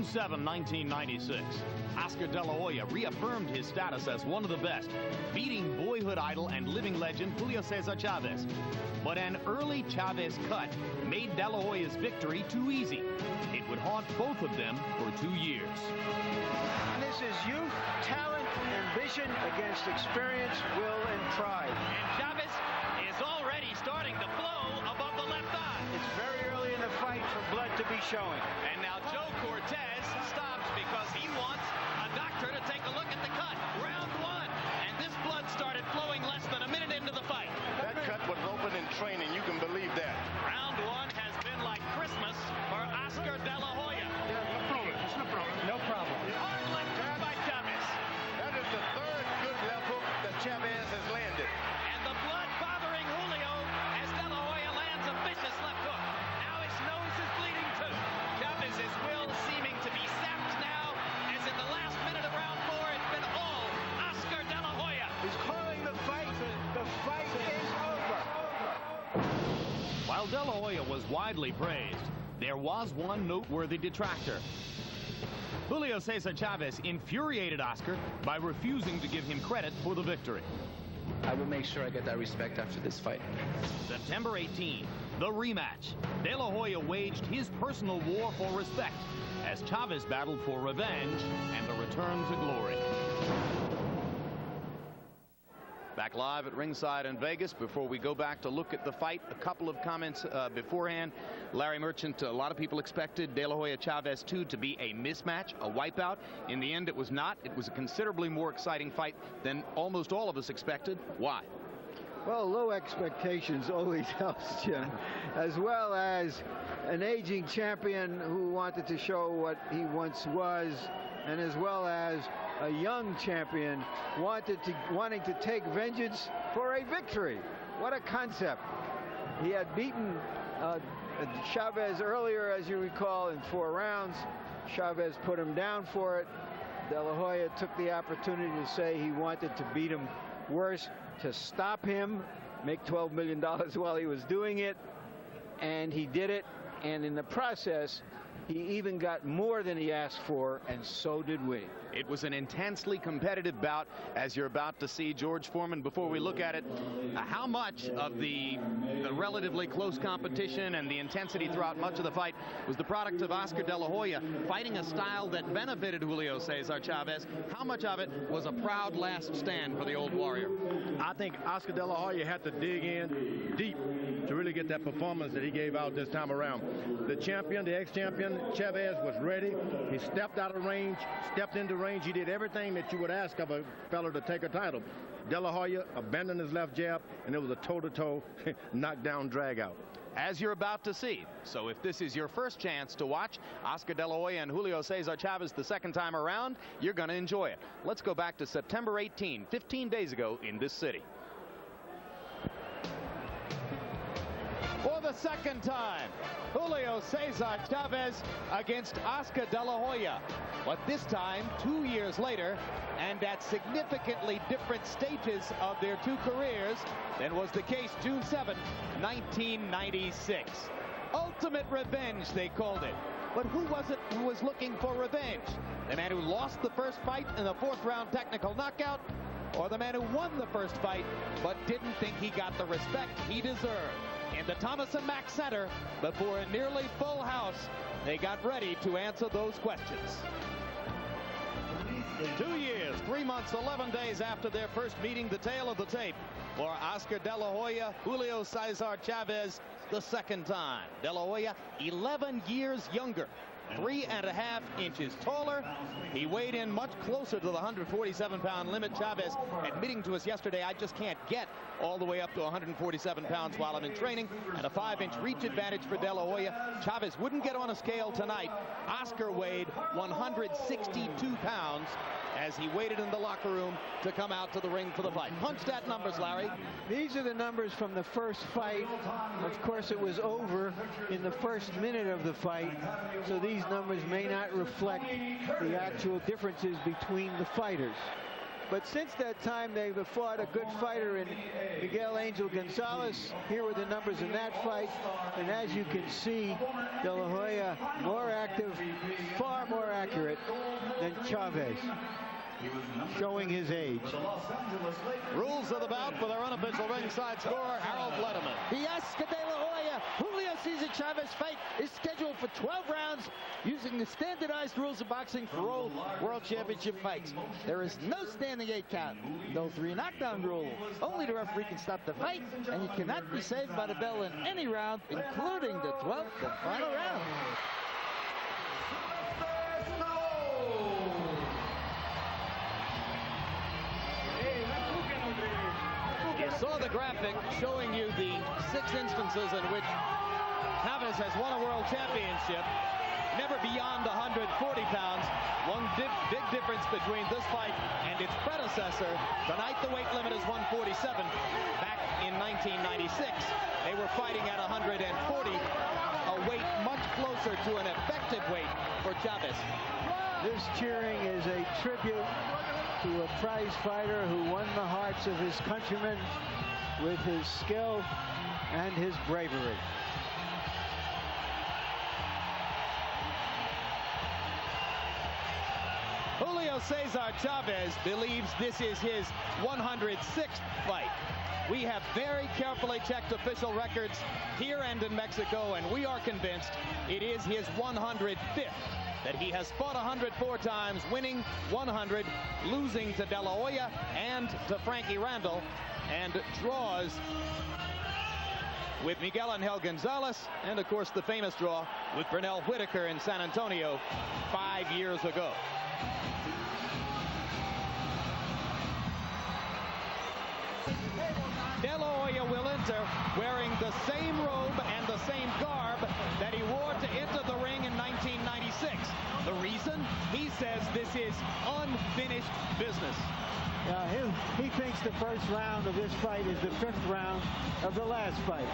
June 7, 1996. Oscar De La Hoya reaffirmed his status as one of the best, beating boyhood idol and living legend Julio Cesar Chavez. But an early Chavez cut made De La Hoya's victory too easy. It would haunt both of them for 2 years. This is youth, talent, ambition against experience, will, and pride. And Chavez is already starting to flow above the left eye. It's very early in the fight for blood to be showing. And now Joe Cortez stops because he wants a doctor to take a look at the cut. Round one, and this blood started flowing less than a minute into the fight. That cut was open in training, you can believe that. Round one has been like Christmas for Oscar De La Hoya. No problem, it's no problem. No problem. Hard left hook by Chavez. That is the third good left hook that Chavez has landed. And the blood bothering Julio as De La Hoya lands a vicious left hook. Now his nose is bleeding too. Chavez's will seeming to be sapped now, as in the last minute of round four, it's been all Oscar De La Hoya. He's calling the fight. The fight is over. While De La Hoya was widely praised, there was one noteworthy detractor. Julio Cesar Chavez infuriated Oscar by refusing to give him credit for the victory. I will make sure I get that respect after this fight. September 18, the rematch. De La Hoya waged his personal war for respect as Chavez battled for revenge and a return to glory. Back live at ringside in Vegas. Before we go back to look at the fight, a couple of comments beforehand. Larry Merchant, a lot of people expected De La Hoya Chavez 2 to be a mismatch, a wipeout. In the end, it was not. It was a considerably more exciting fight than almost all of us expected. Why? Well, low expectations always helps, Jim, as well as an aging champion who wanted to show what he once was, and as well as a young champion wanting to take vengeance for a victory. What a concept. He had beaten Chavez earlier, as you recall, in 4 rounds. Chavez put him down for it. De La Hoya took the opportunity to say he wanted to beat him worse, to stop him, make $12 million while he was doing it, and he did it. And in the process, he even got more than he asked for, and so did we. It was an intensely competitive bout, as you're about to see. George Foreman, before we look at it, how much of the relatively close competition and the intensity throughout much of the fight was the product of Oscar De La Hoya fighting a style that benefited Julio Cesar Chavez? How much of it was a proud last stand for the old warrior? I think Oscar De La Hoya had to dig in deep to really get that performance that he gave out this time around. The champion, the ex-champion, Chavez, was ready. He stepped out of range, stepped into range. He did everything that you would ask of a fellow to take a title. De La Hoya abandoned his left jab, and it was a toe-to-toe, knockdown, drag-out. As you're about to see. So if this is your first chance to watch Oscar De La Hoya and Julio Cesar Chavez the second time around, you're going to enjoy it. Let's go back to September 18, 15 days ago in this city. For the second time, Julio Cesar Chavez against Oscar De La Hoya. But this time, 2 years later, and at significantly different stages of their two careers than was the case June 7, 1996. Ultimate revenge, they called it. But who was it who was looking for revenge? The man who lost the first fight in the 4th round technical knockout, or the man who won the first fight but didn't think he got the respect he deserved? In the Thomas & Mack Center, before a nearly full house, they got ready to answer those questions. 2 years, 3 months, 11 days after their first meeting, the tale of the tape for Oscar De La Hoya, Julio Cesar Chavez, the second time. De La Hoya, 11 years younger, 3.5 inches taller. He weighed in much closer to the 147-pound limit. Chavez admitting to us yesterday, I just can't get all the way up to 147 pounds while I'm in training, and a 5-inch reach advantage for De La Hoya. Chavez wouldn't get on a scale tonight. Oscar weighed 162 pounds as he waited in the locker room to come out to the ring for the fight. Punch that numbers, Larry. These are the numbers from the first fight. Of course, it was over in the first minute of the fight, so these numbers may not reflect the actual differences between the fighters. But since that time, they've fought a good fighter in Miguel Angel Gonzalez. Here were the numbers in that fight. And as you can see, De La Hoya more active, far more and Chavez, showing his age. Rules of the bout with our unofficial ringside scorer, Harold Letterman. The Oscar de la Hoya Julio Cesar Chavez fight is scheduled for 12 rounds using the standardized rules of boxing for all World Championship fights. There is no standing 8 count, no 3 knockdown rule. Only the referee can stop the fight, and you cannot be saved by the bell in any round, including the 12th and final round. You saw the graphic showing you the 6 instances in which Chavez has won a world championship, never beyond 140 pounds. One big difference between this fight and its predecessor. Tonight the weight limit is 147. Back in 1996, they were fighting at 140, a weight much closer to an effective weight for Chavez. This cheering is a tribute to a prize fighter who won the hearts of his countrymen with his skill and his bravery. Julio Cesar Chavez believes this is his 106th fight. We have very carefully checked official records here and in Mexico, and we are convinced it is his 105th. That he has fought 104 times, winning 100, losing to De La Hoya and to Frankie Randall, and draws with Miguel Angel Gonzalez, and of course the famous draw with Brunel Whitaker in San Antonio 5 years ago. De La Hoya will enter wearing the same robe and the same garb that he wore to enter the ring in 1996. The reason? He says this is unfinished business. He thinks the first round of this fight is the 5th round of the last fight.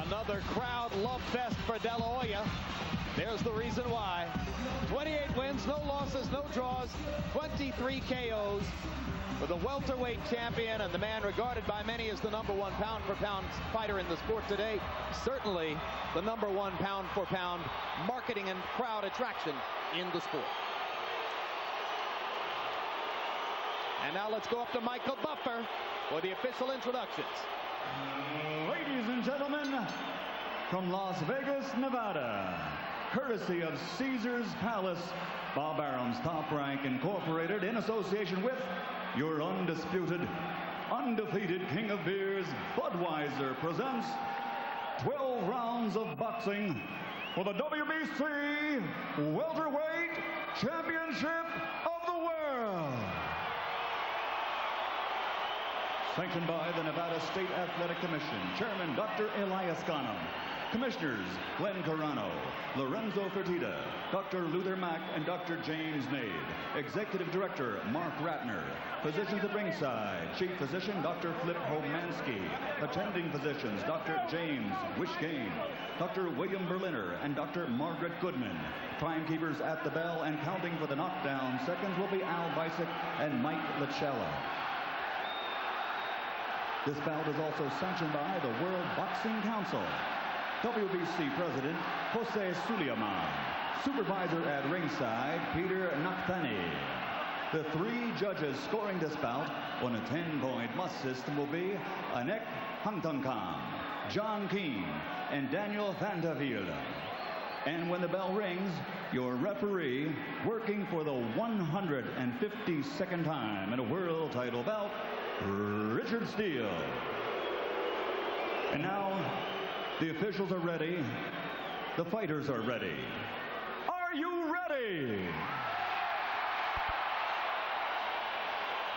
Another crowd love fest for De La Hoya. There's the reason why. 28 wins, no losses, no draws, 23 KOs for the welterweight champion and the man regarded by many as the #1 pound-for-pound fighter in the sport today. Certainly the #1 pound-for-pound marketing and crowd attraction in the sport. And now let's go up to Michael Buffer for the official introductions. Ladies and gentlemen, from Las Vegas, Nevada, courtesy of Caesar's Palace, Bob Arum's Top Rank Incorporated, in association with your undisputed, undefeated King of Beers, Budweiser, presents 12 rounds of boxing for the WBC Welterweight Championship of the World. Sanctioned by the Nevada State Athletic Commission, Chairman Dr. Elias Ghanem, Commissioners Glenn Carano, Lorenzo Fertitta, Dr. Luther Mack, and Dr. James Nade. Executive Director Mark Ratner. Physicians at ringside, Chief Physician Dr. Flip Homansky. Attending physicians Dr. James Wishgame, Dr. William Berliner, and Dr. Margaret Goodman. Timekeepers at the bell and counting for the knockdown seconds will be Al Bisick and Mike Lachella. This bout is also sanctioned by the World Boxing Council. WBC President Jose Sulaiman. Supervisor at ringside Peter Nakhtani. The 3 judges scoring this bout on a 10-point must system will be Anek Hamtungkam, John Keane, and Daniel Vandervelde. And when the bell rings, your referee, working for the 152nd time in a world title bout, Richard Steele. And now, the officials are ready. The fighters are ready. Are you ready?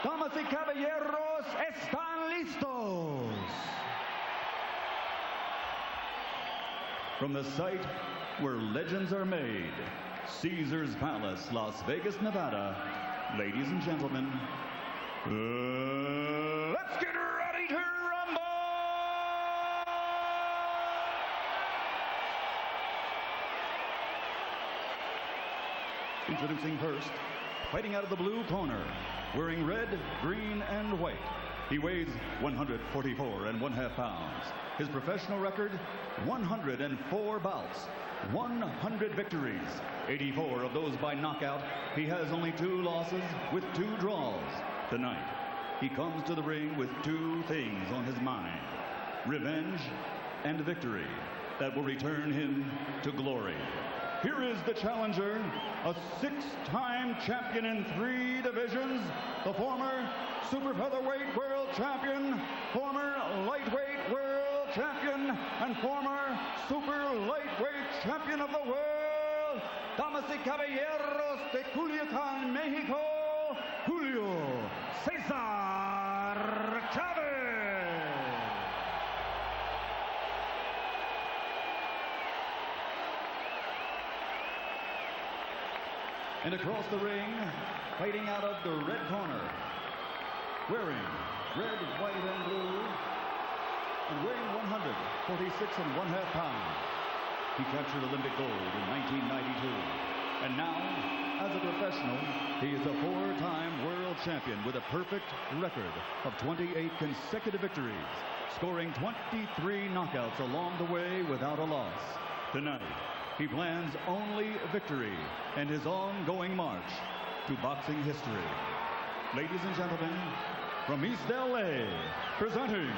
Damas y caballeros, están listos. From the site where legends are made, Caesar's Palace, Las Vegas, Nevada. Ladies and gentlemen, let's get ready to rumble! Introducing first, fighting out of the blue corner, wearing red, green, and white. He weighs 144.5 pounds. His professional record, 104 bouts, 100 victories, 84 of those by knockout. He has only 2 losses with 2 draws. Tonight, he comes to the ring with 2 things on his mind: revenge and victory that will return him to glory. Here is the challenger, a 6-time champion in 3 divisions, the former super featherweight world champion, former lightweight world champion, and former super lightweight champion of the world, damas y caballeros de Culiacan, Mexico, Julio Cesar Chavez. And across the ring, fighting out of the red corner, wearing red, white, and blue, and weighing 146.5 pounds. He captured Olympic gold in 1992. And now, as a professional, he is a 4-time world champion with a perfect record of 28 consecutive victories, scoring 23 knockouts along the way without a loss. Tonight, he plans only victory and his ongoing march to boxing history. Ladies and gentlemen, from East LA, presenting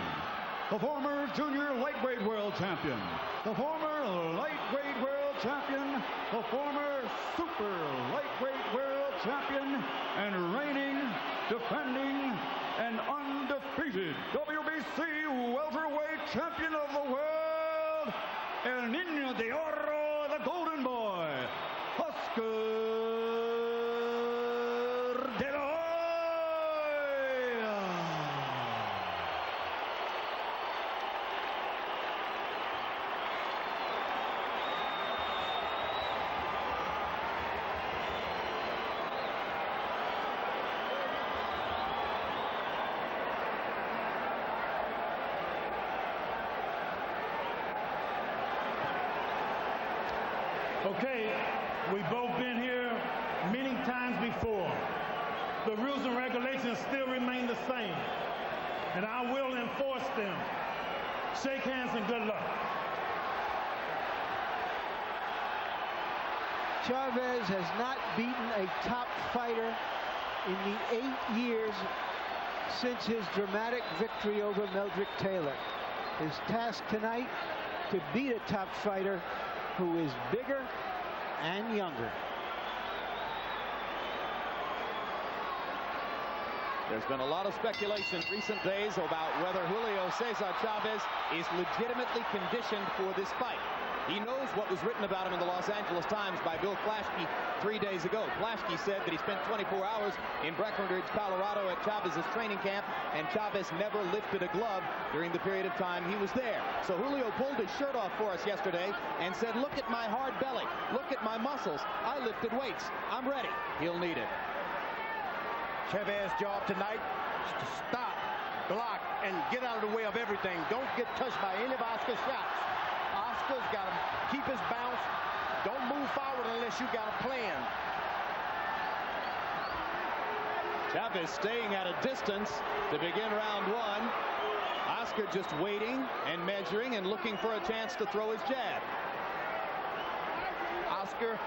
the former junior lightweight world champion, the former lightweight world champion, the former super lightweight world champion, and reigning, defending, and undefeated WBC welterweight champion of the world, El Niño de Oro, the Golden Boy, Oscar de la Hoya. Okay, we've both been here many times before. The rules and regulations still remain the same, and I will enforce them. Shake hands and good luck. Chavez has not beaten a top fighter in the 8 years since his dramatic victory over Meldrick Taylor. His task tonight, to beat a top fighter who is bigger and younger. There's been a lot of speculation in recent days about whether Julio Cesar Chavez is legitimately conditioned for this fight. He knows what was written about him in the Los Angeles Times by Bill Plaschke 3 days ago. Plaschke said that he spent 24 hours in Breckenridge, Colorado at Chavez's training camp, and Chavez never lifted a glove during the period of time he was there. So Julio pulled his shirt off for us yesterday and said, "Look at my hard belly. Look at my muscles. I lifted weights. I'm ready." He'll need it. Chavez's job tonight is to stop, block, and get out of the way of everything. Don't get touched by any of Oscar's shots. Oscar's got to keep his bounce. Don't move forward unless you got a plan. Chavez staying at a distance to begin round 1. Oscar just waiting and measuring and looking for a chance to throw his jab. Oscar,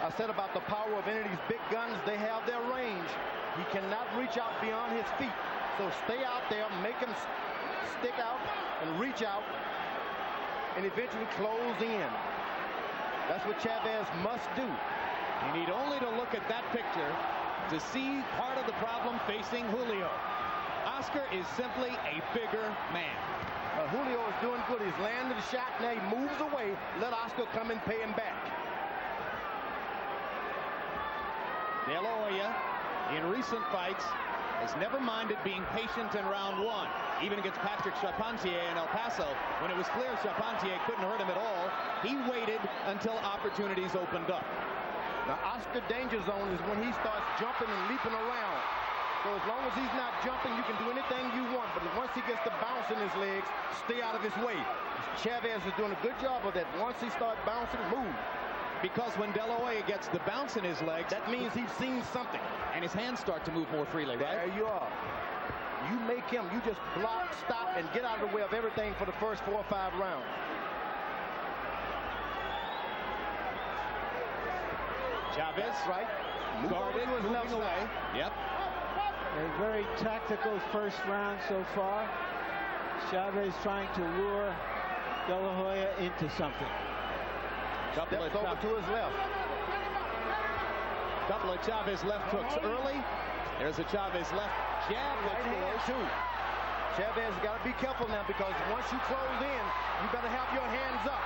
I said about the power of any of these big guns, they have their range. He cannot reach out beyond his feet. So stay out there, make him stick out and reach out, and eventually close in. That's what Chavez must do. You need only to look at that picture to see part of the problem facing Julio. Oscar is simply a bigger man. Julio is doing good. He's landed the shot. Now he moves away. Let Oscar come and pay him back. De La Hoya, in recent fights, has never minded being patient in round one. Even against Patrick Charpentier in El Paso, when it was clear Charpentier couldn't hurt him at all, he waited until opportunities opened up. Now, Oscar danger zone is when he starts jumping and leaping around. So as long as he's not jumping, you can do anything you want. But once he gets the bounce in his legs, stay out of his way. Chavez is doing a good job of that. Once he starts bouncing, move. Because when De La Hoya gets the bounce in his legs, that means he's seen something. And his hands start to move more freely, right? There you are. You make him, you just block, stop, and get out of the way of everything for the first 4 or 5 rounds. Chavez, right? Guarded, moving away. Yep. A very tactical first round so far. Chavez trying to lure De La Hoya into something. Couple Steps over to his left. Couple of Chavez left hooks early. There's a Chavez left jab. Right hand too. Chavez got to be careful now, because once you close in, you better have your hands up.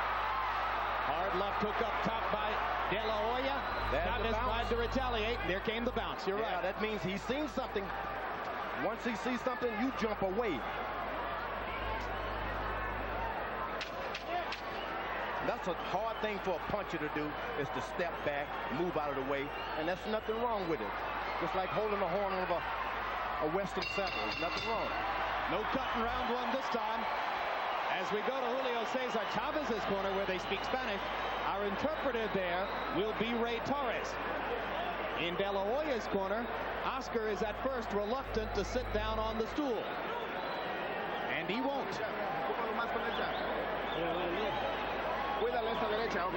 Hard left hook up top by De La Hoya. Chavez tried to retaliate. There came the bounce. You're right. That means he's seen something. Once he sees something, you jump away. That's a hard thing for a puncher to do, is to step back, move out of the way, and that's nothing wrong with it. Just like holding the horn of a Western saddle. There's nothing wrong. No cut in round one this time. As we go to Julio Cesar Chavez's corner, where they speak Spanish, our interpreter there will be Ray Torres. In De La Hoya's corner, Oscar is at first reluctant to sit down on the stool. And he won't. Cuídale esta derecha, ¿ok?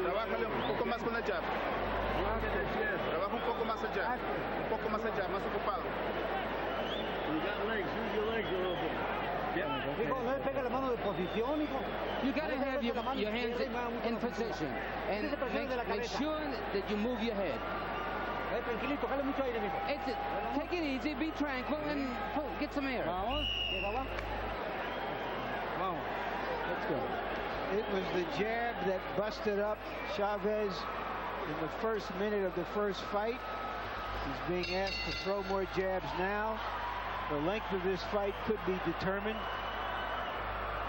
Trabájale un poco más con la jab. Trabaja un poco más el jab. Un poco más el jab, más ocupado. You got legs. Use your legs a little bit. Hijo, no le pega la mano de posición, hijo. You gotta have your hands in position. And make sure that you move your head. Tranquilito, jale mucho aire, mijo. Take it easy, be tranquil, and get some air. Vamos. Let's go. It was the jab that busted up Chavez in the first minute of the first fight. He's being asked to throw more jabs now. The length of this fight could be determined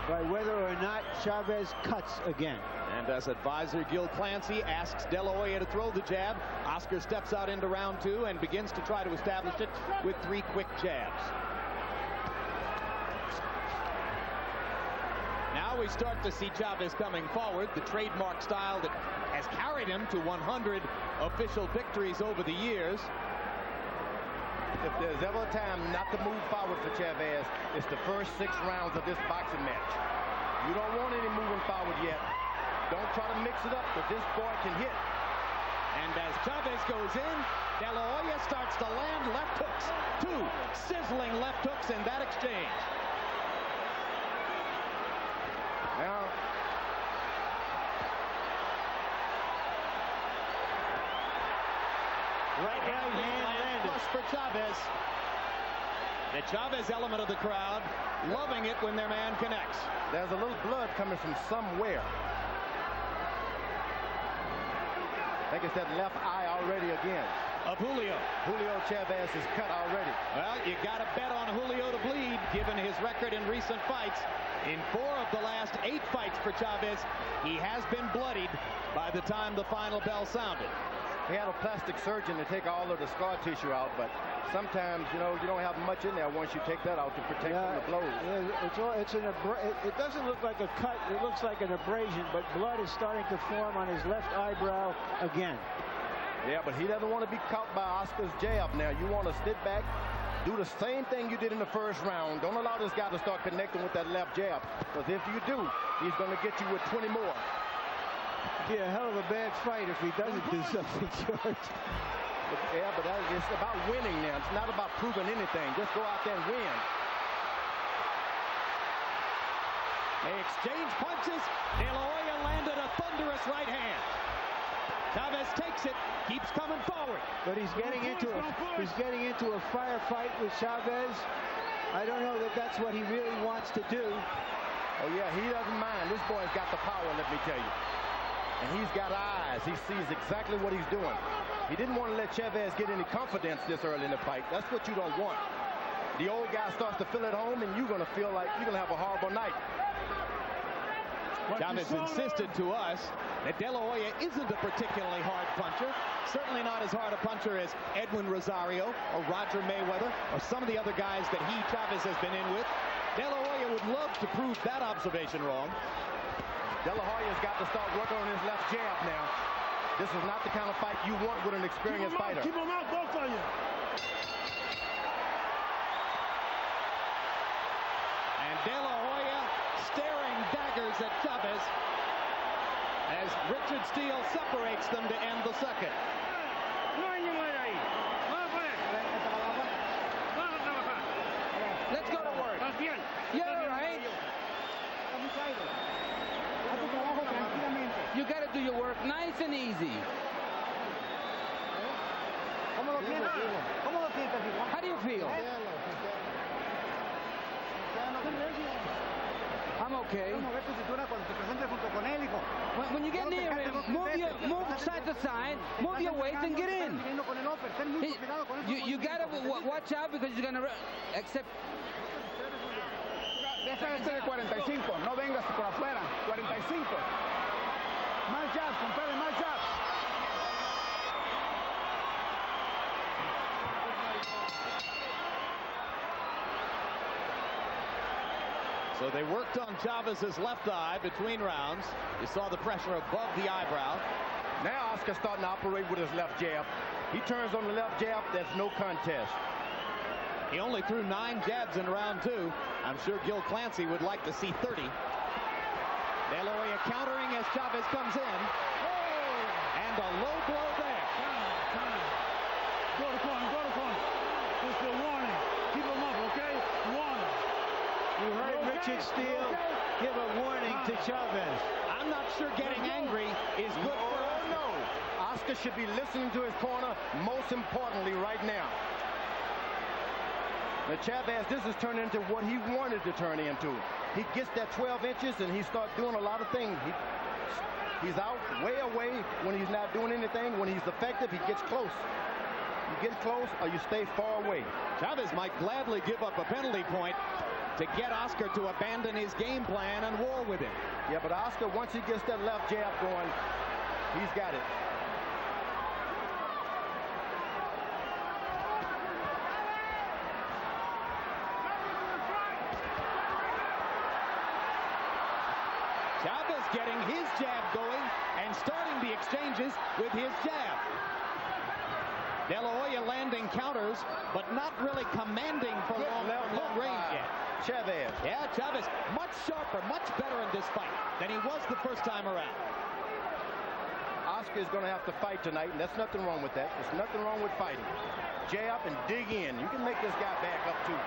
by whether or not Chavez cuts again. And as advisor Gil Clancy asks De La Hoya to throw the jab, Oscar steps out into round two and begins to try to establish it with 3 quick jabs. Now we start to see Chavez coming forward, the trademark style that has carried him to 100 official victories over the years. If there's ever a time not to move forward for Chavez, it's the first 6 rounds of this boxing match. You don't want any moving forward yet. Don't try to mix it up, because this boy can hit. And as Chavez goes in, De La Hoya starts to land left hooks. 2 sizzling left hooks in that exchange. Now, right hand flush for Chavez. The Chavez element of the crowd loving it when their man connects. There's a little blood coming from somewhere. I think it's that left eye already again. Of Julio. Julio Chavez is cut already. Well, you got to bet on Julio to bleed, given his record in recent fights. In 4 of the last 8 fights for Chavez, he has been bloodied by the time the final bell sounded. He had a plastic surgeon to take all of the scar tissue out, but sometimes, you know, you don't have much in there once you take that out to protect from the blows. Yeah, it doesn't look like a cut. It looks like an abrasion, but blood is starting to form on his left eyebrow again. Yeah, but he doesn't want to be caught by Oscar's jab now. You want to sit back, do the same thing you did in the first round. Don't allow this guy to start connecting with that left jab, because if you do, he's going to get you with 20 more. Be a hell of a bad fight if he doesn't do something, George. Yeah, but it's about winning now. It's not about proving anything. Just go out there and win. They exchange punches. De La Hoya landed a thunderous right hand. Chavez takes it, keeps coming forward. But he's getting into a firefight with Chavez. I don't know that that's what he really wants to do. Oh, yeah, he doesn't mind. This boy's got the power, let me tell you. And he's got eyes. He sees exactly what he's doing. He didn't want to let Chavez get any confidence this early in the fight. That's what you don't want. The old guy starts to feel at home, and you're going to feel like you're going to have a horrible night. Chavez insisted to us that De La Hoya isn't a particularly hard puncher. Certainly not as hard a puncher as Edwin Rosario or Roger Mayweather or some of the other guys that Chavez has been in with. De La Hoya would love to prove that observation wrong. De La Hoya's got to start working on his left jab now. This is not the kind of fight you want with an experienced fighter. Keep him out, both of you. And De La Hoya staring daggers at Chavez as Richard Steele separates them to end the second. Let's go to work. You're all right. You got to do your work nice and easy. How do you feel? I'm okay. When you get near him, move side to side, move your weight and get in. You gotta watch out because he's gonna accept. Deja de 45, no vengas por afuera. 45. Más jabs, compadre, más jabs. So they worked on Chavez's left eye between rounds. You saw the pressure above the eyebrow. Now Oscar's starting to operate with his left jab. He turns on the left jab, there's no contest. He only threw 9 jabs in round 2. I'm sure Gil Clancy would like to see 30. De La Hoya countering as Chavez comes in. And a low blow there. Go to corner, go to corner. Just a warning. Keep him up, okay? Warning. You heard Richard Steele give a warning to Chavez. I'm not sure getting angry is good for us. No. Oscar should be listening to his corner, most importantly right now. Now Chavez, this has turned into what he wanted to turn into. He gets that 12 inches and he starts doing a lot of things. He's out way away when he's not doing anything. When he's effective, he gets close. You get close or you stay far away. Chavez might gladly give up a penalty point to get Oscar to abandon his game plan and war with him. Yeah, but Oscar, once he gets that left jab going, he's got it. Chavez getting his jab going and starting the exchanges with his jab. De La Hoya landing counters, but not really commanding for long range yet. Chavez. Yeah, Chavez much sharper, much better in this fight than he was the first time around. Oscar is going to have to fight tonight, and that's nothing wrong with that. There's nothing wrong with fighting. Jab and dig in. You can make this guy back up too.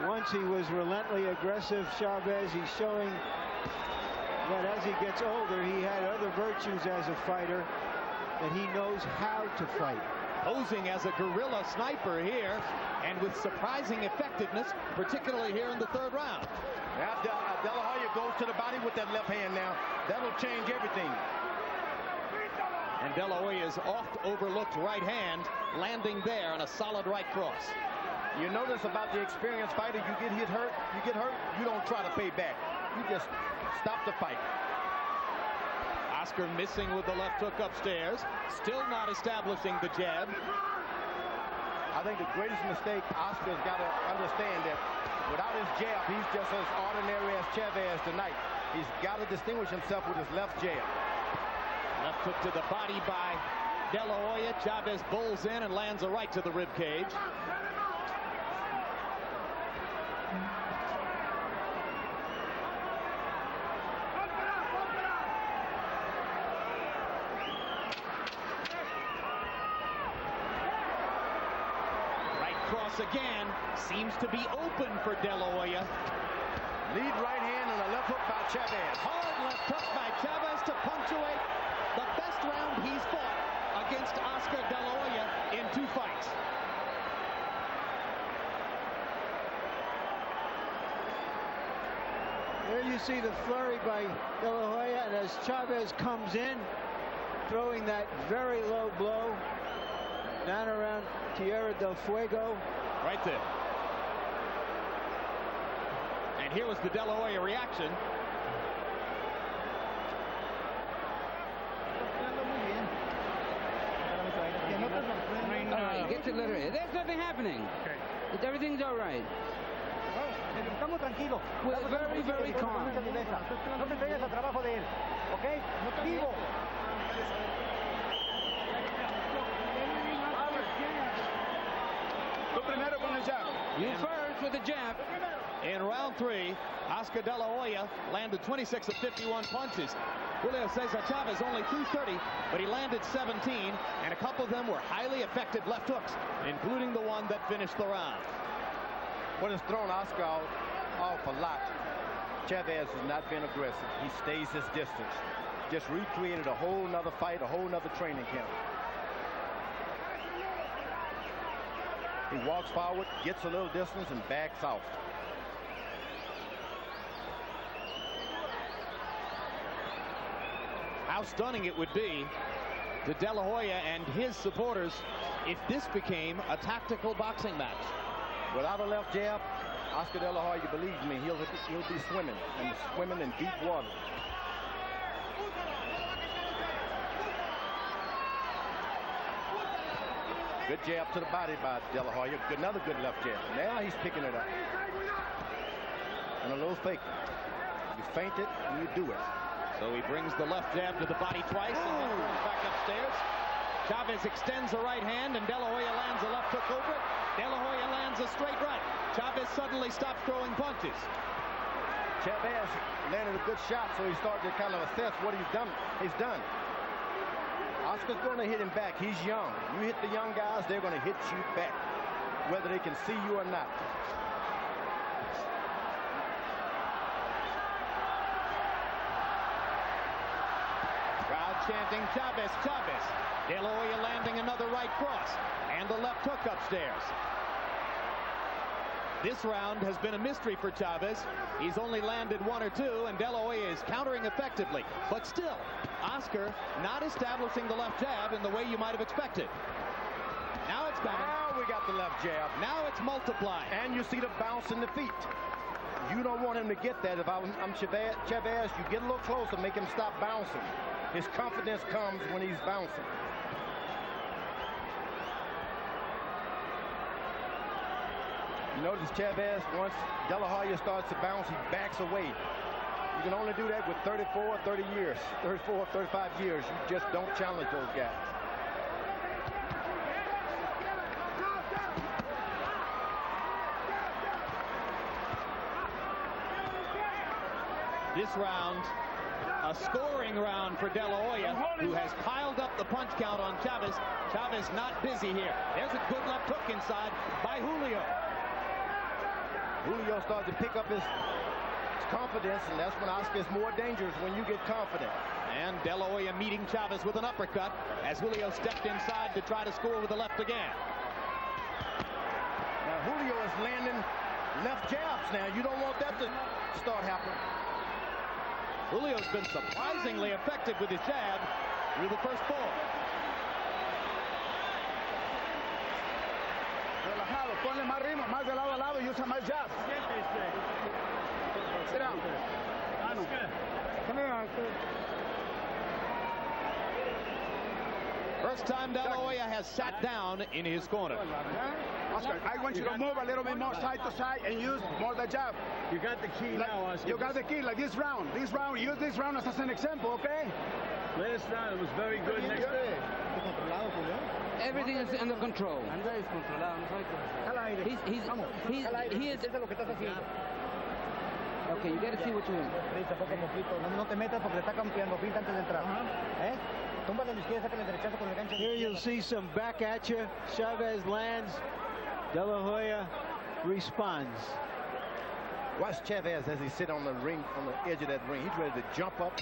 Once he was relentlessly aggressive, Chavez. He's showing that as he gets older, he had other virtues as a fighter, that he knows how to fight. Posing as a guerrilla sniper here, and with surprising effectiveness, particularly here in the third round. Now De La Hoya goes to the body with that left hand now. That'll change everything. And De La Hoya's oft overlooked right hand landing there on a solid right cross. You notice about the experienced fighter, you get hurt, you don't try to pay back. You just stop the fight. Oscar missing with the left hook upstairs, still not establishing the jab. I think the greatest mistake, Oscar's got to understand that without his jab, he's just as ordinary as Chavez tonight. He's got to distinguish himself with his left jab. Left hook to the body by De La Hoya. Chavez bowls in and lands a right to the rib cage. Again, seems to be open for De La Hoya. Lead right hand and a left hook by Chavez. Hard left hook by Chavez to punctuate the best round he's fought against Oscar De La Hoya in 2 fights. There you see the flurry by De La Hoya, and as Chavez comes in, throwing that very low blow down around Tierra del Fuego. Right there. And here was the De La Hoya reaction. Get to literally. There's nothing happening. Okay. Everything's all right. Estamos tranquilos. We're very, very calm. No te entregues al trabajo de él, ¿ok? Vivo. You first with the jab. In round 3, Oscar De La Hoya landed 26 of 51 punches. Julio Cesar Chavez only threw 30, but he landed 17, and a couple of them were highly effective left hooks, including the one that finished the round. When it's thrown Oscar off a lot, Chavez has not been aggressive. He stays his distance. Just recreated a whole nother fight, a whole nother training camp. He walks forward, gets a little distance, and backs off. How stunning it would be to De La Hoya and his supporters if this became a tactical boxing match. Without a left jab, Oscar De La Hoya, believe me, he'll be swimming in deep water. Good jab to the body by De La Hoya. Another good left jab. Now he's picking it up. And a little fake. You feint it, and you do it. So he brings the left jab to the body twice and then turns back upstairs. Chavez extends the right hand, and De La Hoya lands a left hook over it. De La Hoya lands a straight right. Chavez suddenly stops throwing punches. Chavez landed a good shot, so he started to kind of assess what he's done. Oscar's going to hit him back. He's young. You hit the young guys, they're going to hit you back, whether they can see you or not. Crowd chanting Chavez, Chavez. De La Hoya landing another right cross and the left hook upstairs. This round has been a mystery for Chavez. He's only landed 1 or 2, and De La Hoya is countering effectively. But still, Oscar not establishing the left jab in the way you might have expected. Now it's coming. Now we got the left jab. Now it's multiplying. And you see the bounce in the feet. You don't want him to get that. If I'm Chavez, you get a little closer, make him stop bouncing. His confidence comes when he's bouncing. You notice Chavez, once De La Hoya starts to bounce, he backs away. You can only do that with 34, 35 years. You just don't challenge those guys. This round, a scoring round for De La Hoya, who has piled up the punch count on Chavez. Chavez not busy here. There's a good left hook inside by Julio. Julio starts to pick up his confidence, and that's when Oscar is more dangerous, when you get confident. And De La Hoya meeting Chavez with an uppercut as Julio stepped inside to try to score with the left again. Now Julio is landing left jabs now. You don't want that to start happening. Julio's been surprisingly effective with his jab through the first 4. Relajado, ponle más ritmo, más de lado a lado y usa más jab. Sit down. First time De La Hoya has sat down in his corner. Oscar, I want you to move a little bit more side to side and use more the jab. You got the key now, Oscar. You got the key, like this round. Use this round as an example, okay? Last round, it was very good. Next day. Everything is under control. He is. Okay, you got to see what you're doing. No te metas porque está campeando. Pinta antes de entrar. ¿Eh? Túmbale a la izquierda, sácale el derechazo con el gancho. Here you'll see some back at you. Chavez lands. De La Hoya responds. Watch Chavez as he sits on the ring, on the edge of that ring. He's ready to jump up.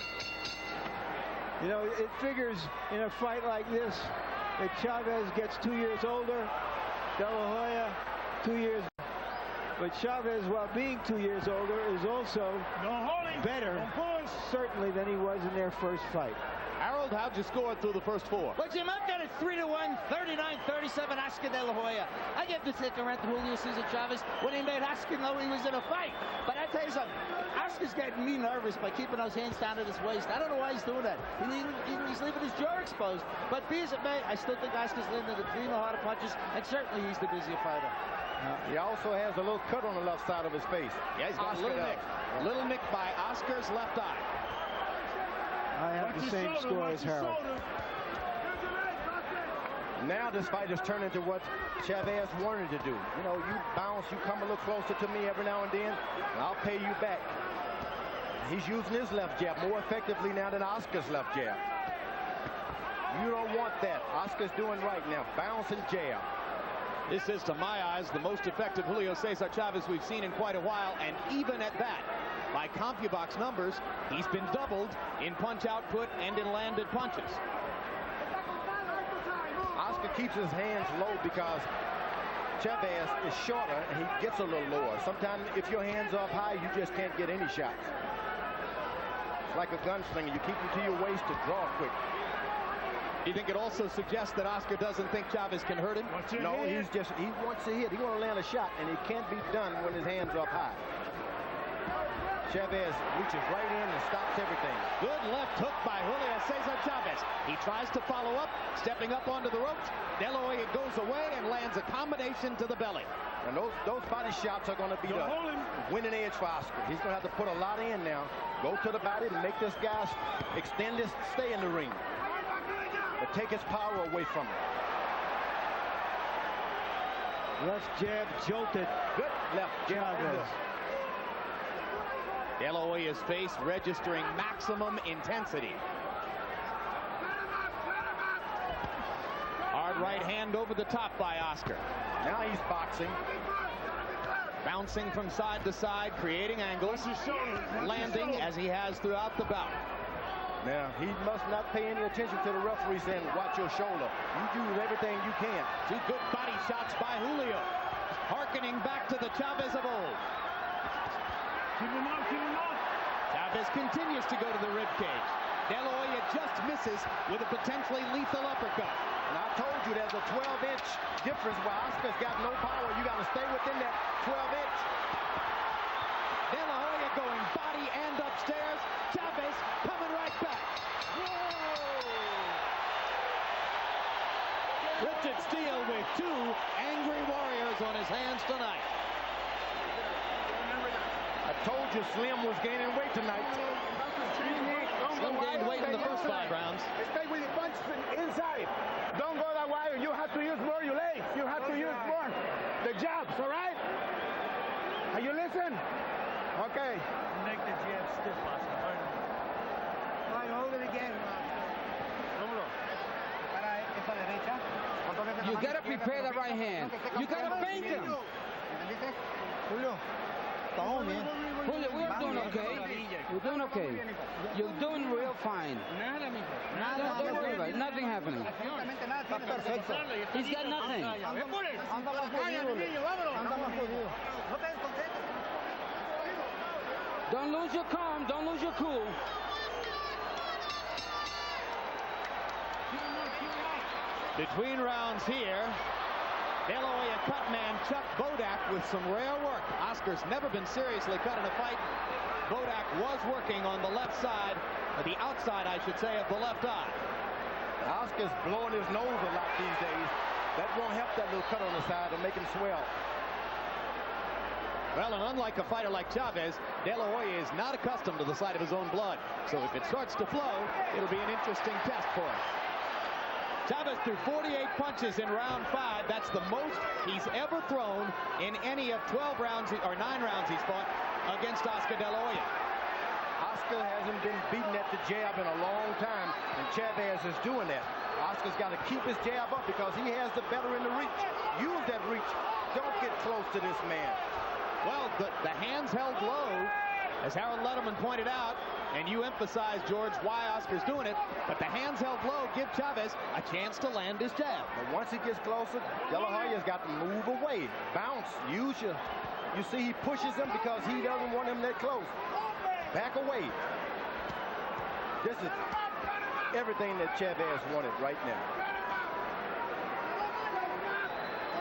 You know, it figures in a fight like this that Chavez gets 2 years older. De La Hoya 2 years. But Chavez, while being 2 years older, is also better, certainly, than he was in their first fight. Harold, how'd you score through the first four? But Jim, I've got it 3-1, 39-37, Oscar De La Hoya. I gave the second round to Julio Cesar Chavez when he made Oscar know he was in a fight. But I tell you something, Oscar's getting me nervous by keeping those hands down at his waist. I don't know why he's doing that. He's leaving his jaw exposed. But be as it may, I still think Oscar's landing the cleaner, harder punches, and certainly he's the busier fighter. He also has a little cut on the left side of his face. Yeah, he's got a little nick. A little nick by Oscar's left eye. I have the same score as Harold. Now this fight has turned into what Chavez wanted to do. You know, you bounce, you come a little closer to me every now and then, and I'll pay you back. He's using his left jab more effectively now than Oscar's left jab. You don't want that. Oscar's doing right now. Bounce and jab. This is, to my eyes, the most effective Julio Cesar Chavez we've seen in quite a while, and even at that, by CompuBox numbers, he's been doubled in punch output and in landed punches. Oscar keeps his hands low because Chavez is shorter and he gets a little lower. Sometimes if your hands are up high, you just can't get any shots. It's like a gunslinger. You keep them to your waist to draw quick. Do you think it also suggests that Oscar doesn't think Chavez can hurt him? No, he wants to hit. He wants to land a shot, and it can't be done when his hands are up high. Chavez reaches right in and stops everything. Good left hook by Julio Cesar Chavez. He tries to follow up, stepping up onto the ropes. De La Hoya goes away and lands a combination to the belly. And those body shots are going to be the winning edge for Oscar. He's going to have to put a lot in now. Go to the body and make this guy extend his stay in the ring. But take his power away from him. Left jab jolted. Good left jab. De La Hoya's face registering maximum intensity. Hard right hand over the top by Oscar. Now he's boxing. Bouncing from side to side, creating angles, landing as he has throughout the bout. Now, he must not pay any attention to the referee saying, watch your shoulder. You do everything you can. Two good body shots by Julio, hearkening back to the Chavez of old. Keep him up, keep him up. Chavez continues to go to the ribcage. De La Hoya just misses with a potentially lethal uppercut. And I told you there's a 12-inch difference where Oscar's got no power. You got to stay within that 12-inch. De La Hoya going body and upstairs. Chavez coming right back. Whoa! Richard Steele with two angry warriors on his hands tonight. I told you Slim was gaining weight tonight. Slim gained weight in the first 5 rounds. Stay with your punches inside. Don't go that way. You have to use more your legs. You have to use more the jabs, all right? Are you listen? Okay. Make the jab stiff, Oscar. Fine, hold it again. You gotta prepare the right hand. You gotta feint him. Julio, come on, man. Julio, we're doing okay. We're doing okay. You're doing real fine. Don't worry about it. Nothing happening. He's got nothing. Don't lose your calm. Don't lose your cool. Between rounds here, De La Hoya cut man Chuck Bodak with some rare work. Oscar's never been seriously cut in a fight. Bodak was working on the left side, or the outside, I should say, of the left eye. Oscar's blowing his nose a lot these days. That won't help that little cut on the side to make him swell. Well, and unlike a fighter like Chavez, De La Hoya is not accustomed to the sight of his own blood. So if it starts to flow, it'll be an interesting test for him. Chavez threw 48 punches in round 5. That's the most he's ever thrown in any of 12 rounds, or 9 rounds he's fought against Oscar De La Hoya. Oscar hasn't been beaten at the jab in a long time, and Chavez is doing that. Oscar's got to keep his jab up because he has the better in the reach. Use that reach. Don't get close to this man. Well, the hands held low, as Harold Letterman pointed out, and you emphasized, George, why Oscar's doing it, but the hands held low give Chavez a chance to land his jab. But once he gets closer, De La Hoya's got to move away. Bounce. Use your You see he pushes him because he doesn't want him that close. Back away. This is everything that Chavez wanted right now.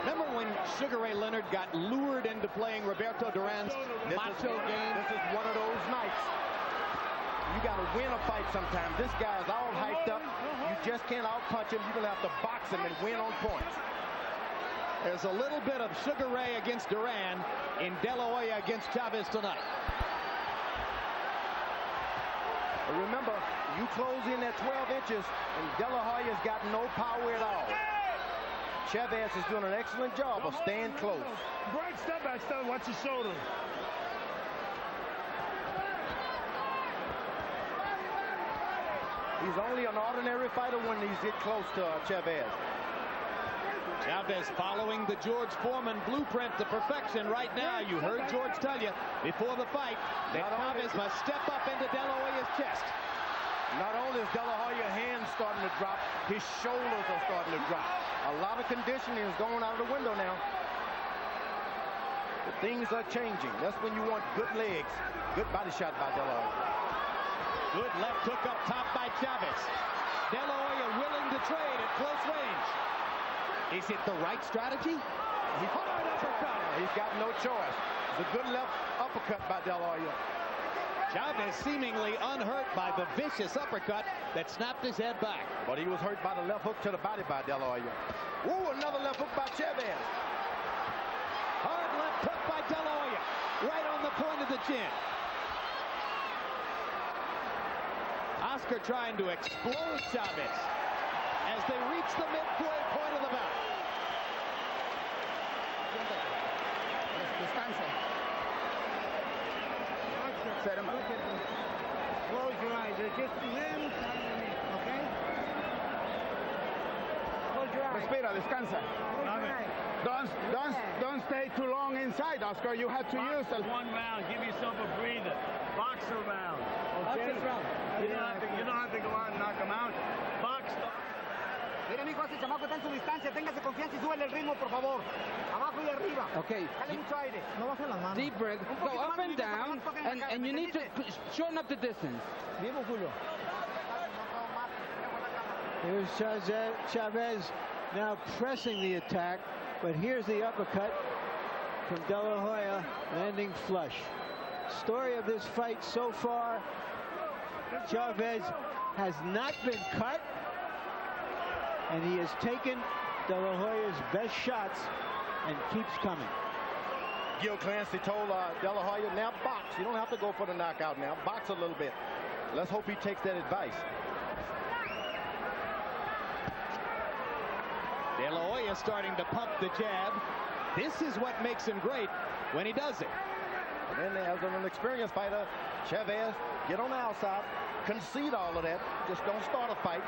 Remember when Sugar Ray Leonard got lured into playing Roberto Duran's macho game? This is one of those nights. You got to win a fight sometimes. This guy's all hyped up. You just can't out-punch him. You're going to have to box him and win on points. There's a little bit of Sugar Ray against Duran in De La Hoya against Chavez tonight. But remember, you close in at 12 inches, and De La Hoya's got no power at all. Chavez is doing an excellent job of staying close. Great step back, watch his shoulder. He's only an ordinary fighter when he's get close to Chavez. Chavez following the George Foreman blueprint to perfection right now. You heard George tell you before the fight that Chavez must step up into De La Hoya's chest. Not only is De La Hoya's hands starting to drop, his shoulders are starting to drop. A lot of conditioning is going out of the window now. But things are changing. That's when you want good legs. Good body shot by De La Hoya. Good left hook up top by Chavez. De La Hoya willing to trade at close range. Is it the right strategy? He's got no choice. It's a good left uppercut by De La Hoya. Chavez seemingly unhurt by the vicious uppercut that snapped his head back. But he was hurt by the left hook to the body by De La Hoya. Ooh, another left hook by Chavez. Hard left hook by De La Hoya. Right on the point of the chin. Oscar trying to explode Chavez as they reach the midway point of the bout. Close your eyes. Just limbs okay? Close your eyes. Respira, descansa. Don't stay too long inside, Oscar. You have to use it. One round. Give yourself a breather. Box a round. Okay? You don't have to go out and knock him out. Box. Mire, mijo, ese chamaco está en su distancia. Téngase confianza y súbele el ritmo, por favor. Abajo y arriba. Okay. Dale mucho aire. No baje las manos. Deep breath. Go up and down, and you need to shorten up the distance. Vivo, Julio. Here's Chavez now pressing the attack, but here's the uppercut from De La Hoya, landing flush. Story of this fight so far, Chavez has not been cut, and he has taken De La Hoya's best shots and keeps coming. Gil Clancy told De La Hoya, now box. You don't have to go for the knockout now. Box a little bit. Let's hope he takes that advice. De La Hoya starting to pump the jab. This is what makes him great when he does it. And then as an experienced fighter, Chavez, get on the outside, concede all of that. Just don't start a fight.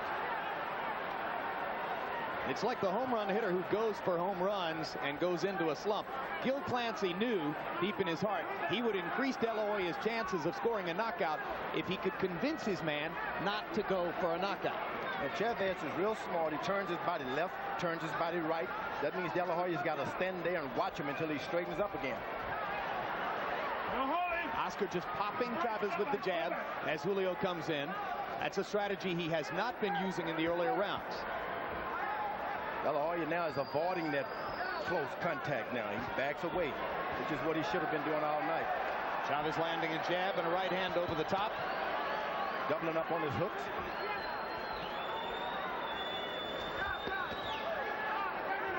It's like the home run hitter who goes for home runs and goes into a slump. Gil Clancy knew deep in his heart he would increase De La Hoya's chances of scoring a knockout if he could convince his man not to go for a knockout. And Chavez is real smart. He turns his body left, turns his body right. That means De La Hoya's got to stand there and watch him until he straightens up again. Oscar just popping Chavez with the jab as Julio comes in. That's a strategy he has not been using in the earlier rounds. De La Hoya now is avoiding that close contact now. He backs away, which is what he should have been doing all night. Chavez landing a jab and a right hand over the top. Doubling up on his hooks.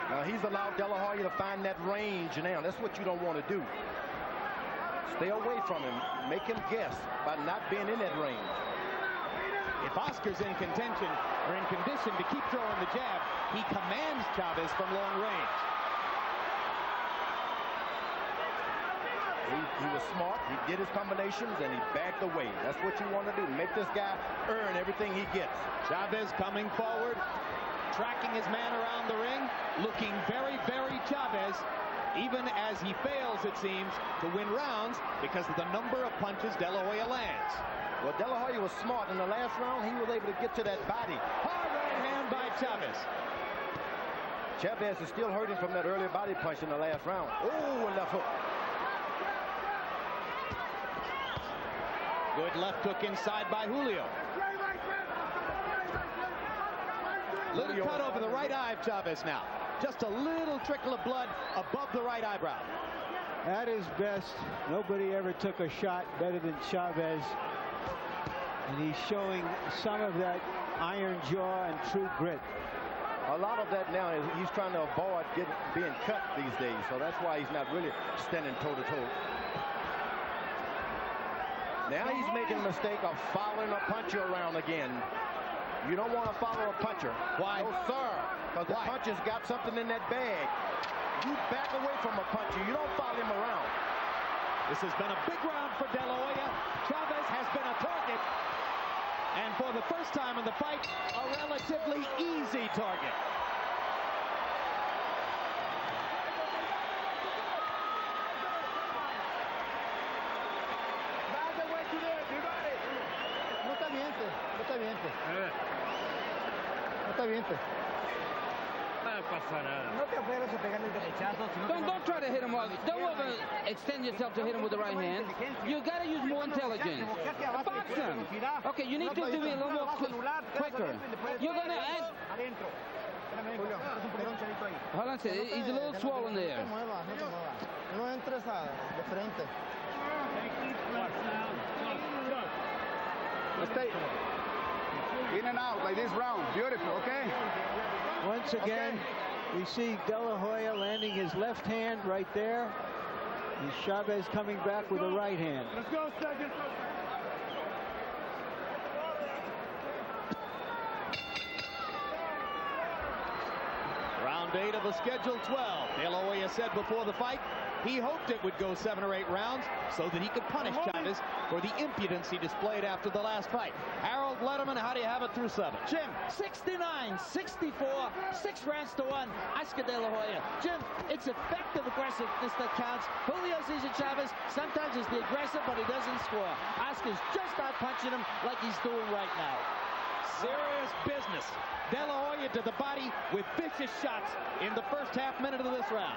Now he's allowed De La Hoya to find that range now. That's what you don't want to do. Stay away from him. Make him guess by not being in that range. If Oscar's in contention or in condition to keep throwing the jab, he commands Chavez from long range. He was smart. He did his combinations and he backed away. That's what you want to do. Make this guy earn everything he gets. Chavez coming forward, tracking his man around the ring, looking very, very Chavez, even as he fails, it seems, to win rounds because of the number of punches De La Hoya lands. Well, De La Hoya was smart. In the last round, he was able to get to that body. Hard right hand by Chavez. Chavez is still hurting from that earlier body punch in the last round. Oh, a left hook. Good left hook inside by Julio. Little cut over the right eye of Chavez now. Just a little trickle of blood above the right eyebrow. At his best, nobody ever took a shot better than Chavez. And he's showing some of that iron jaw and true grit. A lot of that now is he's trying to avoid being cut these days. So that's why he's not really standing toe-to-toe. Now he's making a mistake of following a puncher around again. You don't want to follow a puncher. Why? No, sir. Because the puncher's got something in that bag. You back away from a puncher. You don't follow him around. This has been a big round for De La Hoya. Chavez has been a target. And for the first time in the fight, a relatively easy target. Don't try to hit him. Don't extend yourself to hit him with the right hand. You got to use more intelligence. Box him. Okay, you need to be a little more quicker. You're going to add... Hold on, he's a little swollen there. No entres de frente. Stay in and out like this round. Beautiful, okay? Once again, we see De La Hoya landing his left hand right there. And Chavez coming back with the right hand. Let's go, second. Round 8 of the scheduled 12. De La Hoya said before the fight he hoped it would go 7 or 8 rounds so that he could punish Chavez for the impudence he displayed after the last fight. Harold Letterman, how do you have it through 7? Jim, 69-64, 6 rounds to 1. Oscar De La Hoya. Jim, it's effective aggressiveness that counts. Julio Cesar Chavez sometimes is the aggressor, but he doesn't score. Oscar's just out punching him like he's doing right now. Serious business. De La Hoya to the body with vicious shots in the first half minute of this round.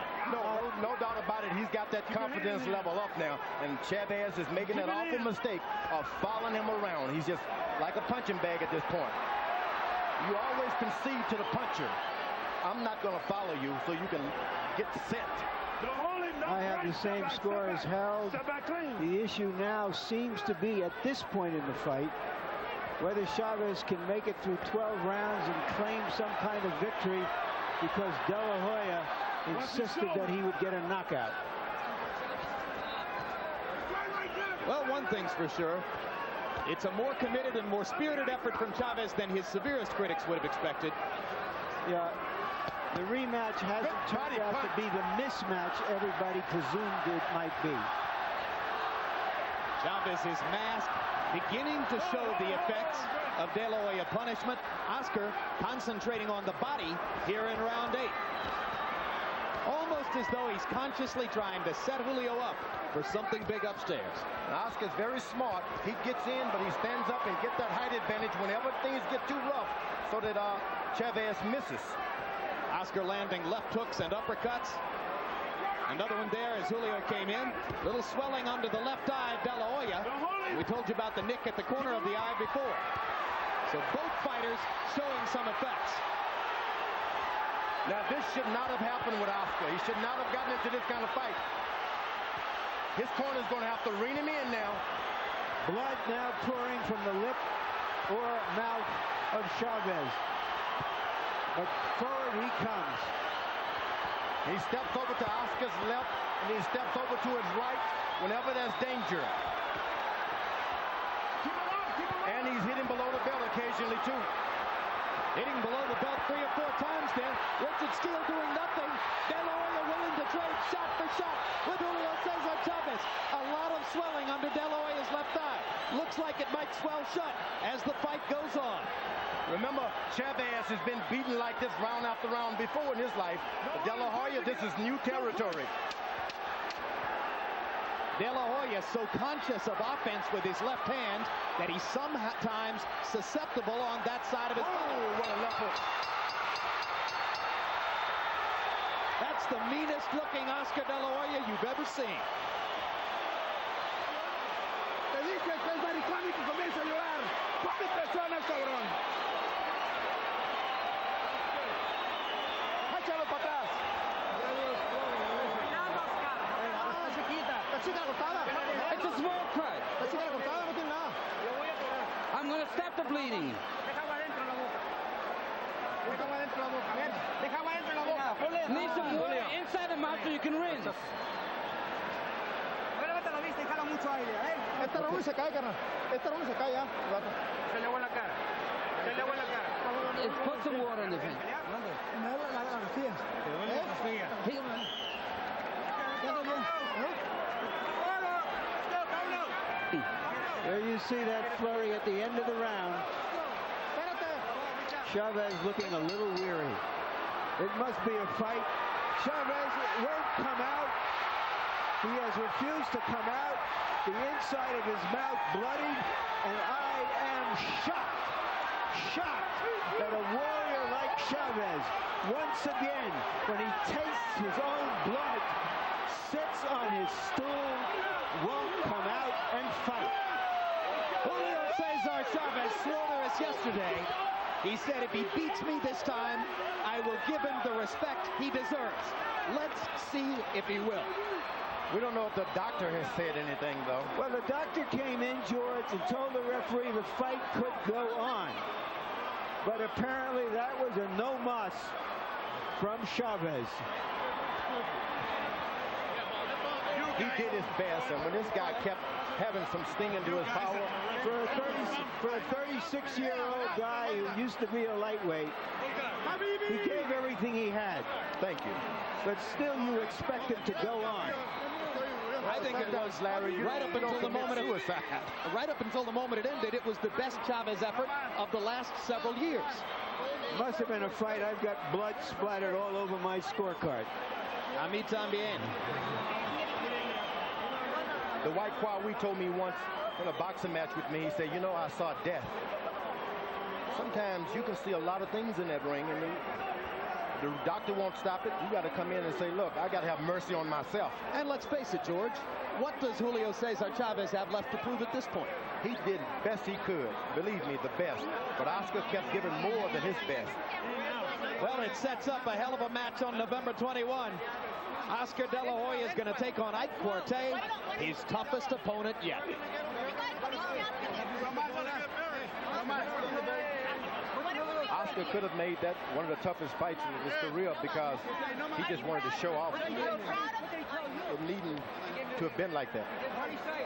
No doubt about it. He's got that confidence level up now. And Chavez is making that awful mistake of following him around. He's just like a punching bag at this point. You always concede to the puncher. I'm not going to follow you so you can get set. I have the same score as Harold. The issue now seems to be, at this point in the fight, whether Chavez can make it through 12 rounds and claim some kind of victory, because De La Hoya insisted that he would get a knockout. Well, one thing's for sure. It's a more committed and more spirited effort from Chavez than his severest critics would have expected. Yeah, the rematch hasn't turned out to be the mismatch everybody presumed it might be. Chavez's mask beginning to show the effects of De La Hoya punishment. Oscar concentrating on the body here in round 8. Almost as though he's consciously trying to set Julio up for something big upstairs. Now, Oscar's very smart. He gets in, but he stands up and gets that height advantage whenever things get too rough so that Chavez misses. Oscar landing left hooks and uppercuts. Another one there as Julio came in. Little swelling under the left eye of De La Hoya. We told you about the nick at the corner of the eye before. So both fighters showing some effects. Now, this should not have happened with Oscar. He should not have gotten into this kind of fight. His corner's going to have to rein him in now. Blood now pouring from the lip or mouth of Chavez. But forward he comes. He steps over to Oscar's left, and he steps over to his right whenever there's danger. And he's hitting below the belt occasionally, too. Hitting below the belt 3 or 4 times there. Richard Steele doing nothing. De La Hoya willing to trade shot for shot with Julio Cesar Chavez. A lot of swelling under De La Hoya's left eye. Looks like it might swell shut as the fight goes on. Remember, Chavez has been beaten like this round after round before in his life. But De La Hoya, this is new territory. De La Hoya so conscious of offense with his left hand that he's sometimes susceptible on that side of his body. Oh, what a left hook. That's the meanest looking Oscar De La Hoya you've ever seen. Te dije que es maricón. suena el cabrón. Échalo para atrás. It's a small cut. I'm going to stop the bleeding. Need some water inside the mouth so you can rinse. Este Raúl se cae, carnal. Este Raúl se cae ya. Se le agua en la cara. Se le agua en la cara. Put some water in the thing. Me da la rostilla. Te duele la costilla. There you see that flurry at the end of the round. Chavez looking a little weary. It must be a fight. Chavez won't come out. He has refused to come out. The inside of his mouth bloodied, and I am shocked that a warrior like Chavez, once again, when he tastes his own blood, sits on his stool, won't come out and fight. Julio Cesar Chavez swore to us yesterday. He said if he beats me this time, I will give him the respect he deserves. Let's see if he will. We don't know if the doctor has said anything, though. Well, the doctor came in, George, and told the referee the fight could go on. But apparently that was a no-muss from Chavez. He did his best, and when this guy kept having some sting into his power. For a 36-year-old guy who used to be a lightweight, he gave everything he had. Thank you. But still, you expect him to go on. I think it was, Larry, right up until the moment it ended, it was the best Chavez effort of the last several years. Must have been a fight. I've got blood splattered all over my scorecard. A mí también. The White Kwawi told me once in a boxing match with me, he said, you know, I saw death. Sometimes you can see a lot of things in that ring, and the doctor won't stop it. You got to come in and say, look, I got to have mercy on myself. And let's face it, George, what does Julio Cesar Chavez have left to prove at this point? He did the best he could. Believe me, the best. But Oscar kept giving more than his best. Well, it sets up a hell of a match on November 21. Oscar De La Hoya is going to take on Ike Quartey, his toughest opponent yet. Oscar could have made that one of the toughest fights in his career because he just wanted to show off. It needn't to have been like that.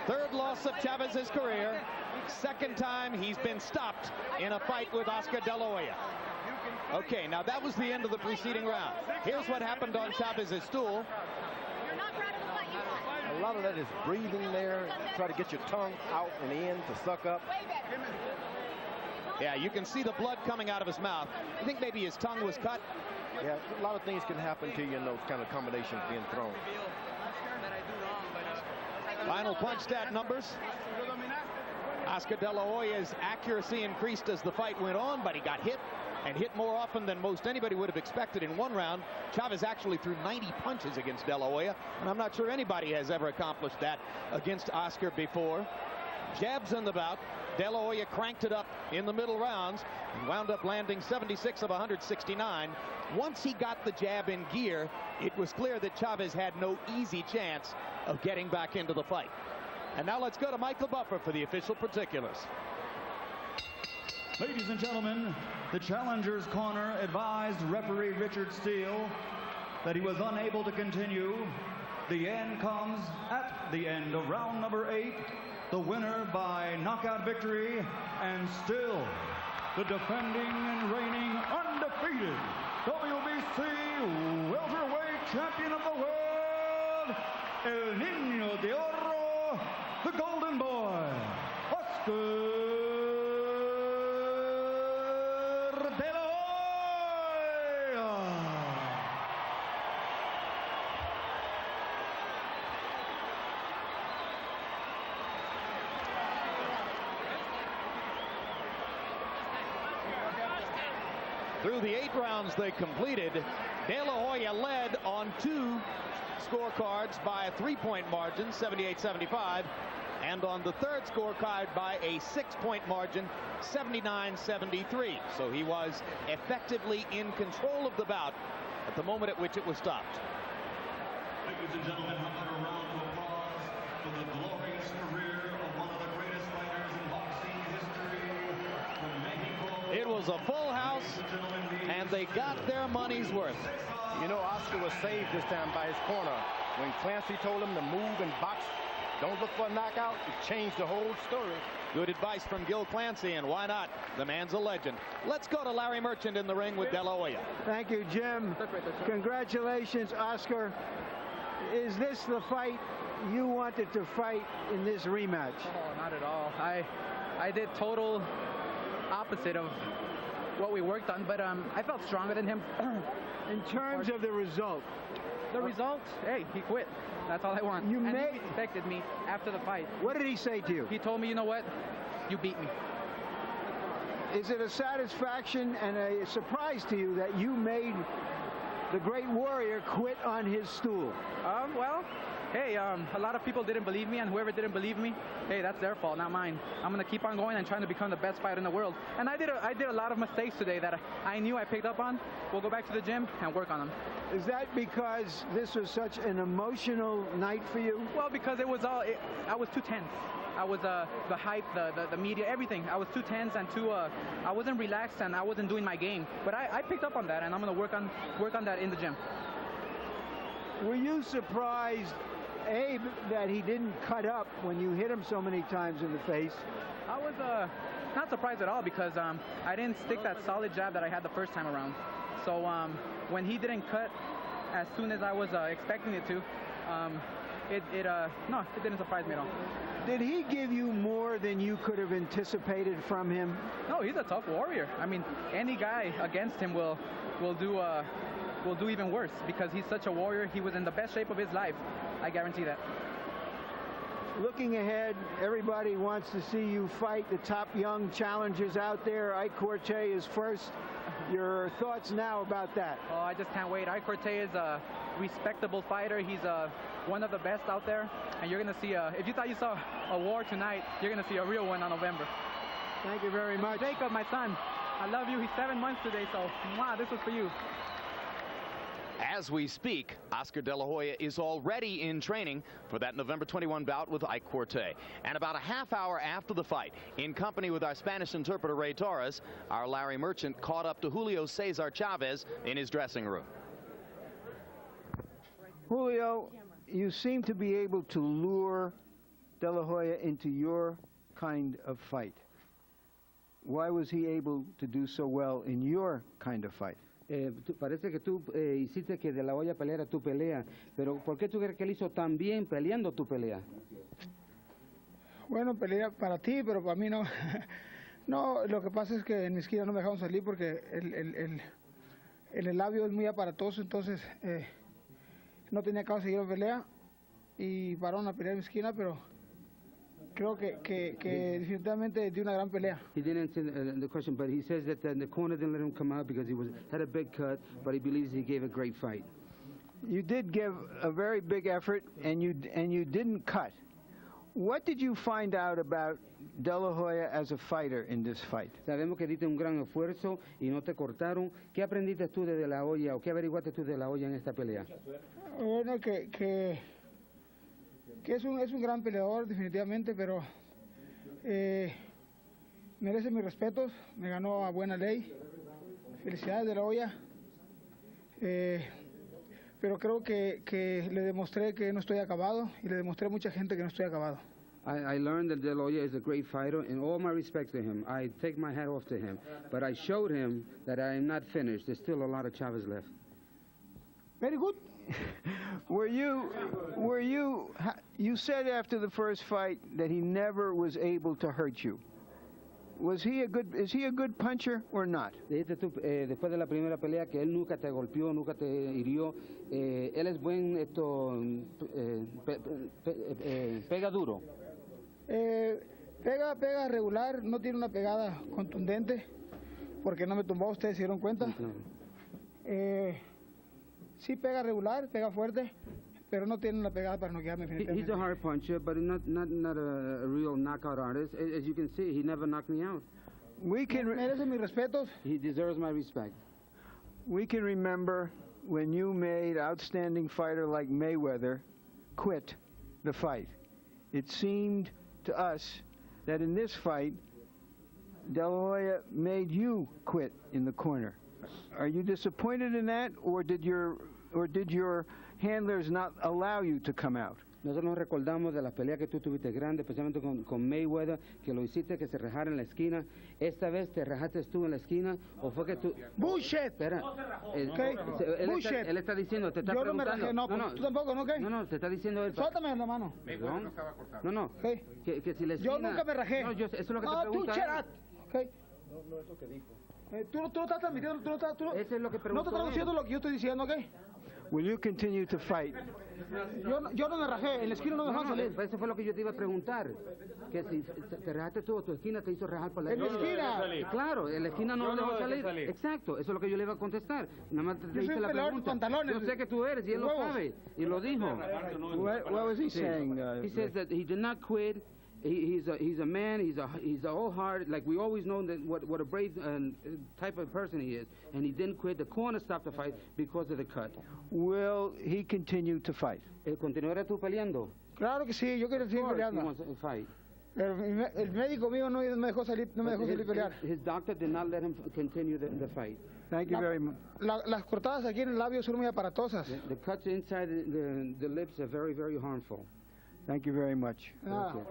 Third loss of Chavez's career. Second time he's been stopped in a fight with Oscar De La Hoya. Okay, now that was the end of the preceding round. Here's what happened on Chavez's stool. A lot of that is breathing there. Try to get your tongue out and in to suck up. Yeah, you can see the blood coming out of his mouth. I think maybe his tongue was cut. Yeah, a lot of things can happen to you in those kind of combinations being thrown. Final punch stat numbers. Oscar De La Hoya's accuracy increased as the fight went on, but he got hit, and hit more often than most anybody would have expected in one round. Chavez actually threw 90 punches against De La Hoya, and I'm not sure anybody has ever accomplished that against Oscar before. Jabs in the bout. De La Hoya cranked it up in the middle rounds and wound up landing 76 of 169. Once he got the jab in gear, it was clear that Chavez had no easy chance of getting back into the fight. And now let's go to Michael Buffer for the official particulars. Ladies and gentlemen, the challenger's corner advised referee Richard Steele that he was unable to continue. The end comes at the end of round number 8. The winner by knockout victory, and still the defending and reigning undefeated WBC welterweight champion of the world, El Niño de Oro, the Golden Boy, Oscar De La Hoya. Through the 8 rounds they completed, De La Hoya led on 2 scorecards by a 3-point margin, 78-75, and on the third scorecard by a 6-point margin, 79-73. So he was effectively in control of the bout at the moment at which it was stopped. Ladies and gentlemen, how about a round of applause for the glorious career of one of the greatest fighters in boxing history from Mexico. It was a full house, and they got their money's worth. You know, Oscar was saved this time by his corner. When Clancy told him to move and box, don't look for a knockout, it changed the whole story. Good advice from Gil Clancy, and why not? The man's a legend. Let's go to Larry Merchant in the ring with De La Hoya. Thank you, Jim. Congratulations, Oscar. Is this the fight you wanted to fight in this rematch? Oh, not at all. I did total opposite of what we worked on, but I felt stronger than him. In terms of the result? The result? Hey, he quit. That's all I want. He respected me after the fight. What did he say to you? He told me, you know what? You beat me. Is it a satisfaction and a surprise to you that you made the great warrior quit on his stool? Well, hey, a lot of people didn't believe me, and whoever didn't believe me, hey, that's their fault, not mine. I'm going to keep on going and trying to become the best fighter in the world. And I did a lot of mistakes today that I knew I picked up on. We'll go back to the gym and work on them. Is that because this was such an emotional night for you? Well, because it was all, I was too tense. I was the hype, the media, everything. I was too tense and too, I wasn't relaxed and I wasn't doing my game. But I picked up on that, and I'm going to work on that in the gym. Were you surprised, Abe, that he didn't cut up when you hit him so many times in the face? I was not surprised at all because I didn't stick that solid jab that I had the first time around. So when he didn't cut as soon as I was expecting it to, no, it didn't surprise me at all. Did he give you more than you could have anticipated from him? No, he's a tough warrior. I mean, any guy against him will do even worse because he's such a warrior. He was in the best shape of his life. I guarantee that. Looking ahead, everybody wants to see you fight the top young challengers out there. Ike Corte is first. Your thoughts now about that? Oh, I just can't wait. Ike Corte is a respectable fighter. He's one of the best out there. And you're going to see, if you thought you saw a war tonight, you're going to see a real one on November. Thank you very much. Jacob, my son, I love you. He's 7 months today, so mwah, this was for you. As we speak, Oscar De La Hoya is already in training for that November 21 bout with Ike Corte. And about a half hour after the fight, in company with our Spanish interpreter Ray Torres, our Larry Merchant caught up to Julio Cesar Chavez in his dressing room. Julio, you seem to be able to lure De La Hoya into your kind of fight. Why was he able to do so well in your kind of fight? Parece que tú hiciste que De La Hoya peleara tu pelea, pero ¿por qué tú crees que él hizo tan bien peleando tu pelea? Bueno, pelea para ti, pero para mí no. No, lo que pasa es que en mi esquina no me dejaron salir porque el labio es muy aparatoso, entonces no tenía caso seguir la pelea y pararon a pelear en mi esquina, pero creo que definitivamente dio una gran pelea. He didn't answer the question, but he says that the corner didn't let him come out because he had a big cut, but he believes he gave a great fight. You did give a very big effort, and you didn't cut. What did you find out about De La Hoya as a fighter in this fight? Sabemos que diste un gran esfuerzo y no te cortaron. ¿Qué aprendiste tú de La Hoya o qué averiguaste tú de La Hoya en esta pelea? Bueno, que es un gran peleador definitivamente, pero merece mis respetos, me ganó a buena ley. Felicidades De La Hoya. Pero creo que le demostré que no estoy acabado y le demostré a mucha gente que no estoy acabado. I learned that De La Hoya is a great fighter, and all my respect to him. I take my hat off to him. But I showed him that I am not finished. There's still a lot of Chavez left. Very good. You said after the first fight that he never was able to hurt you. Is he a good puncher or not? Dijiste tú después de la primera pelea que él nunca te golpeó, nunca te hirió. Él es buen, pega duro. Pega regular, no tiene una pegada contundente, porque no me tumbó, ustedes se dieron cuenta. Sí pega regular, pega fuerte, pero no tiene una pegada para noquearme He's definitivamente. a hard puncher, but not a real knockout artist. As you can see, he never knocked me out. We can Merece mis respetos. He deserves my respect. We can remember when you made outstanding fighter like Mayweather quit the fight. It seemed to us that in this fight, De La Hoya made you quit in the corner. Are you disappointed in that, or did your handlers not allow you to come out? Nosotros nos recordamos de la pelea que tú tuviste grande, especialmente con Mayweather, que lo hiciste que se rajara en la esquina. ¿Esta vez te rajaste tú en la esquina o fue que tú...? Bullshit. Espera. Bullshit. Él está diciendo, te está Yo no me preguntando. rajé, no, pues tú tampoco, ¿no? ¿Qué? No, te está diciendo él. Suéltame la mano. Perdón. No. Que si la esquina... Yo nunca me rajé. No, eso es lo que te tú pregunta cherat. él. No es lo que dijo. Tú no estás transmitiendo, Eso es lo que no preguntó estás traduciendo lo que yo estoy diciendo, ¿ok? Will you continue to fight? Yo no me rajé, en la esquina no me dejaron salir. Eso fue lo que yo te iba a preguntar. Que si te rajaste tú o tu esquina te hizo rajar por la ¿En la esquina? Claro, en la esquina no lo dejó salir. Exacto, eso es lo que yo le iba a contestar. Nada más te hice la pregunta. Yo sé que tú eres y él lo sabe. Y lo dijo. What was he saying? He says that he did not quit. He's a man. He's a wholehearted, like we always know that what a brave type of person he is, and he didn't quit. The corner stopped the fight because of the cut. Will he continue to fight? ¿Continuará tú peleando? Claro que sí, yo quiero seguir peleando. Pero el médico mío no me dejó salir, pelear. His doctor did not let him continue the fight. Thank you very much. Las cortadas aquí en el labio son muy aparatosas. The cuts inside the lips are very, very harmful. Thank you very much. Nada.